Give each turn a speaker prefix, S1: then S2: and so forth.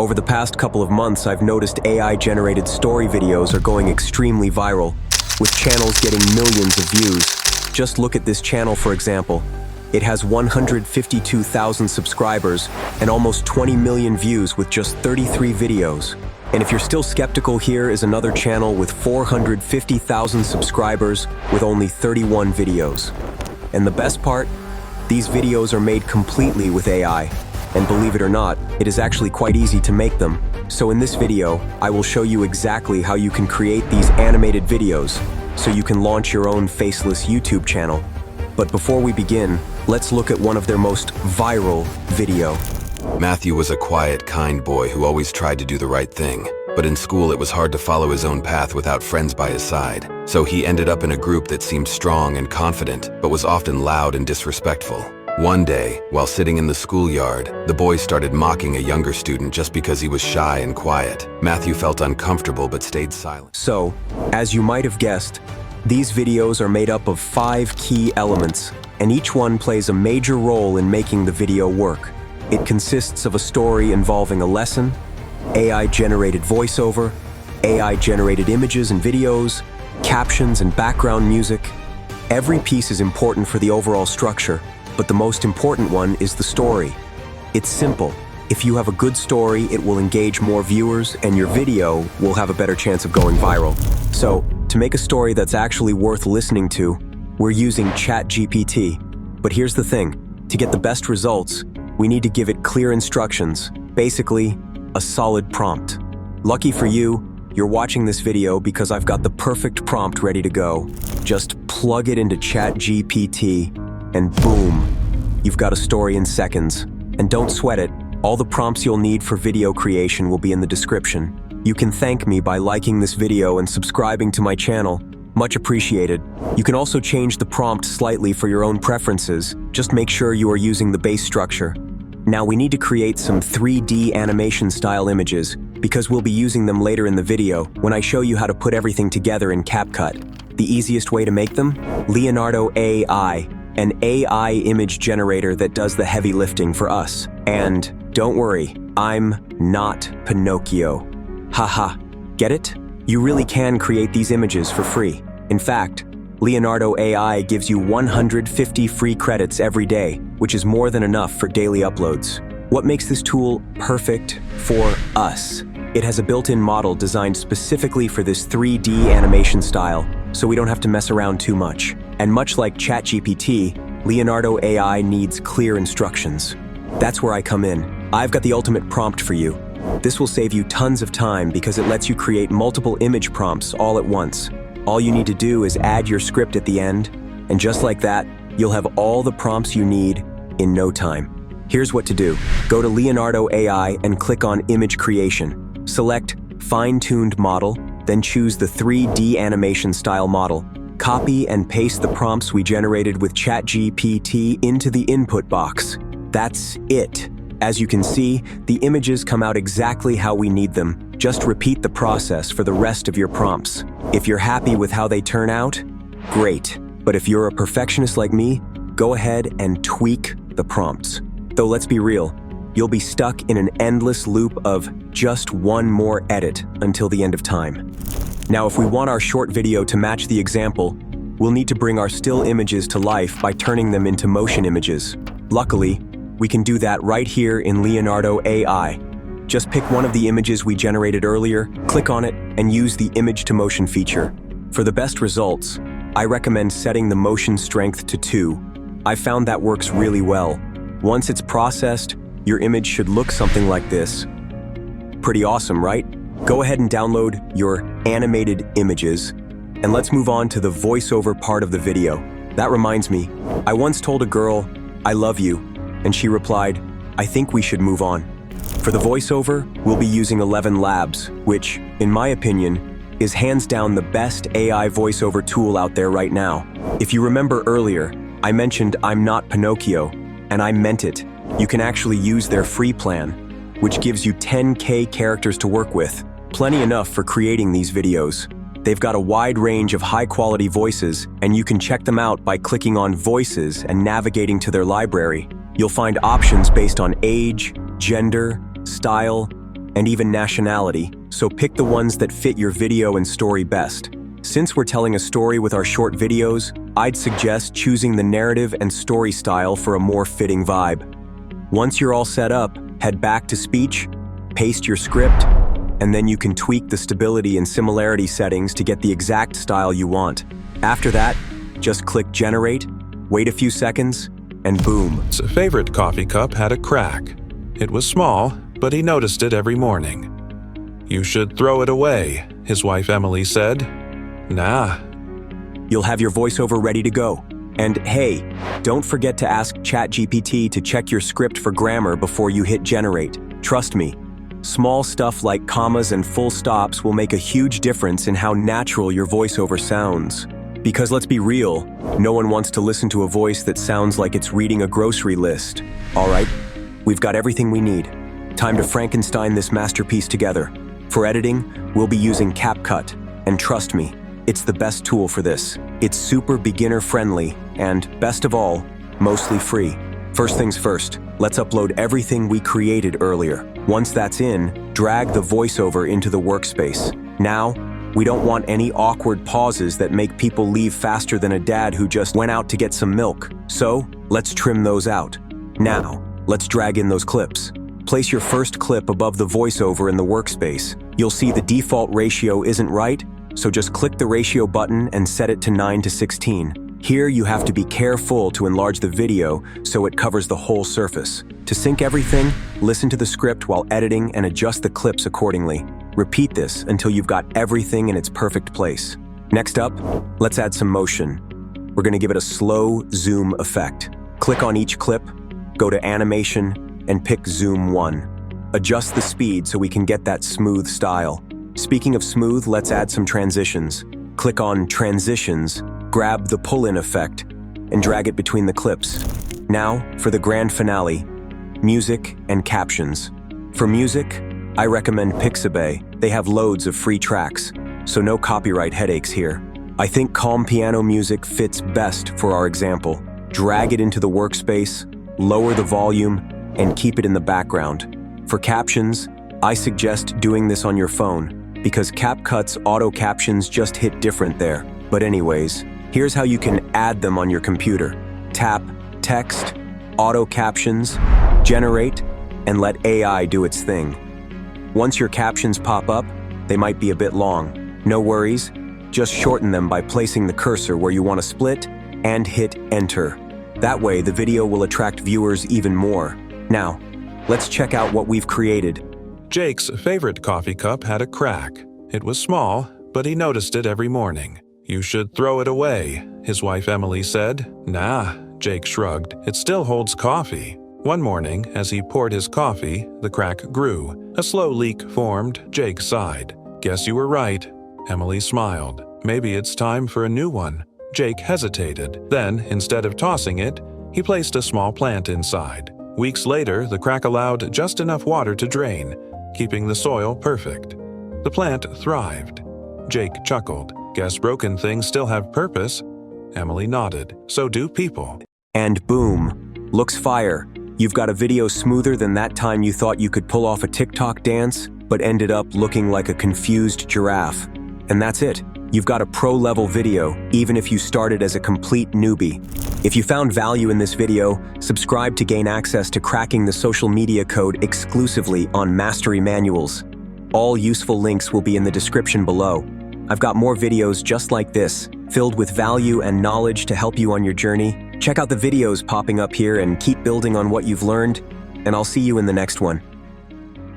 S1: Over the past couple of months, I've noticed AI-generated story videos are going extremely viral, with channels getting millions of views. Just look at this channel, for example. It has 152,000 subscribers and almost 20 million views with just 33 videos. And if you're still skeptical, here is another channel with 450,000 subscribers with only 31 videos. And the best part? These videos are made completely with AI. And believe it or not, it is actually quite easy to make them. So in this video, I will show you exactly how you can create these animated videos so you can launch your own faceless YouTube channel. But before we begin, let's look at one of their most viral video.
S2: Matthew was a quiet, kind boy who always tried to do the right thing. But in school, it was hard to follow his own path without friends by his side. So he ended up in a group that seemed strong and confident, but was often loud and disrespectful. One day, while sitting in the schoolyard, the boys started mocking a younger student just because he was shy and quiet. Matthew felt uncomfortable but stayed silent.
S1: So, as you might have guessed, these videos are made up of 5 key elements, and each one plays a major role in making the video work. It consists of a story involving a lesson, AI-generated voiceover, AI-generated images and videos, captions and background music. Every piece is important for the overall structure, but the most important one is the story. It's simple. If you have a good story, it will engage more viewers, and your video will have a better chance of going viral. So, to make a story that's actually worth listening to, we're using Chat GPT. But here's the thing. To get the best results, we need to give it clear instructions. Basically, a solid prompt. Lucky for you, you're watching this video because I've got the perfect prompt ready to go. Just plug it into Chat GPT, and boom, you've got a story in seconds. And don't sweat it, all the prompts you'll need for video creation will be in the description. You can thank me by liking this video and subscribing to my channel. Much appreciated. You can also change the prompt slightly for your own preferences. Just make sure you are using the base structure. Now we need to create some 3D animation style images because we'll be using them later in the video when I show you how to put everything together in CapCut. The easiest way to make them? Leonardo AI, an AI image generator that does the heavy lifting for us. And don't worry, I'm not Pinocchio. Haha, get it? You really can create these images for free. In fact, Leonardo AI gives you 150 free credits every day, which is more than enough for daily uploads. What makes this tool perfect for us? It has a built-in model designed specifically for this 3D animation style, so we don't have to mess around too much. And much like Chat GPT, Leonardo AI needs clear instructions. That's where I come in. I've got the ultimate prompt for you. This will save you tons of time because it lets you create multiple image prompts all at once. All you need to do is add your script at the end, and just like that, you'll have all the prompts you need in no time. Here's what to do. Go to Leonardo AI and click on Image Creation. Select Fine-Tuned Model, then choose the 3D animation style model. Copy and paste the prompts we generated with Chat GPT into the input box. That's it. As you can see, the images come out exactly how we need them. Just repeat the process for the rest of your prompts. If you're happy with how they turn out, great. But if you're a perfectionist like me, go ahead and tweak the prompts. Though let's be real, you'll be stuck in an endless loop of just one more edit until the end of time. Now, if we want our short video to match the example, we'll need to bring our still images to life by turning them into motion images. Luckily, we can do that right here in Leonardo AI. Just pick one of the images we generated earlier, click on it, and use the image to motion feature. For the best results, I recommend setting the motion strength to 2. I found that works really well. Once it's processed, your image should look something like this. Pretty awesome, right? Go ahead and download your animated images, and let's move on to the voiceover part of the video. That reminds me, I once told a girl, "I love you," and she replied, "I think we should move on." For the voiceover, we'll be using 11 Labs, which, in my opinion, is hands down the best AI voiceover tool out there right now. If you remember earlier, I mentioned I'm not Pinocchio, and I meant it. You can actually use their free plan, which gives you 10K characters to work with. Plenty enough for creating these videos. They've got a wide range of high-quality voices, and you can check them out by clicking on Voices and navigating to their library. You'll find options based on age, gender, style, and even nationality, so pick the ones that fit your video and story best. Since we're telling a story with our short videos, I'd suggest choosing the narrative and story style for a more fitting vibe. Once you're all set up, head back to speech, paste your script, and then you can tweak the stability and similarity settings to get the exact style you want. After that, just click Generate, wait a few seconds, and boom.
S3: His favorite coffee cup had a crack. It was small, but he noticed it every morning. "You should throw it away," his wife Emily said. "Nah."
S1: You'll have your voiceover ready to go. And hey, don't forget to ask Chat GPT to check your script for grammar before you hit Generate. Trust me, small stuff like commas and full stops will make a huge difference in how natural your voiceover sounds. Because let's be real, no one wants to listen to a voice that sounds like it's reading a grocery list. All right, we've got everything we need. Time to Frankenstein this masterpiece together. For editing, we'll be using CapCut, and trust me, it's the best tool for this. It's super beginner-friendly, and best of all, mostly free. First things first, let's upload everything we created earlier. Once that's in, drag the voiceover into the workspace. Now, we don't want any awkward pauses that make people leave faster than a dad who just went out to get some milk. So, let's trim those out. Now, let's drag in those clips. Place your first clip above the voiceover in the workspace. You'll see the default ratio isn't right, so just click the ratio button and set it to 9:16. Here you have to be careful to enlarge the video so it covers the whole surface. To sync everything, listen to the script while editing and adjust the clips accordingly. Repeat this until you've got everything in its perfect place. Next up, let's add some motion. We're going to give it a slow zoom effect. Click on each clip, go to Animation, and pick Zoom 1. Adjust the speed so we can get that smooth style. Speaking of smooth, let's add some transitions. Click on Transitions, grab the pull-in effect, and drag it between the clips. Now, for the grand finale, music and captions. For music, I recommend Pixabay. They have loads of free tracks, so no copyright headaches here. I think calm piano music fits best for our example. Drag it into the workspace, lower the volume, and keep it in the background. For captions, I suggest doing this on your phone, because CapCut's auto captions just hit different there. But anyways, here's how you can add them on your computer. Tap Text, Auto Captions, Generate, and let AI do its thing. Once your captions pop up, they might be a bit long. No worries, just shorten them by placing the cursor where you want to split and hit Enter. That way, the video will attract viewers even more. Now, let's check out what we've created.
S3: Jake's favorite coffee cup had a crack. It was small, but he noticed it every morning. "You should throw it away," his wife Emily said. "Nah," Jake shrugged. "It still holds coffee." One morning, as he poured his coffee, the crack grew. A slow leak formed. Jake sighed. "Guess you were right." Emily smiled. "Maybe it's time for a new one." Jake hesitated. Then, instead of tossing it, he placed a small plant inside. Weeks later, the crack allowed just enough water to drain, keeping the soil perfect. The plant thrived. Jake chuckled. "Guess broken things still have purpose." Emily nodded. "So do people."
S1: And boom, looks fire. You've got a video smoother than that time you thought you could pull off a TikTok dance, but ended up looking like a confused giraffe. And that's it. You've got a pro-level video, even if you started as a complete newbie. If you found value in this video, subscribe to gain access to cracking the social media code exclusively on Mastery Manuals. All useful links will be in the description below. I've got more videos just like this, filled with value and knowledge to help you on your journey. Check out the videos popping up here and keep building on what you've learned, and I'll see you in the next one.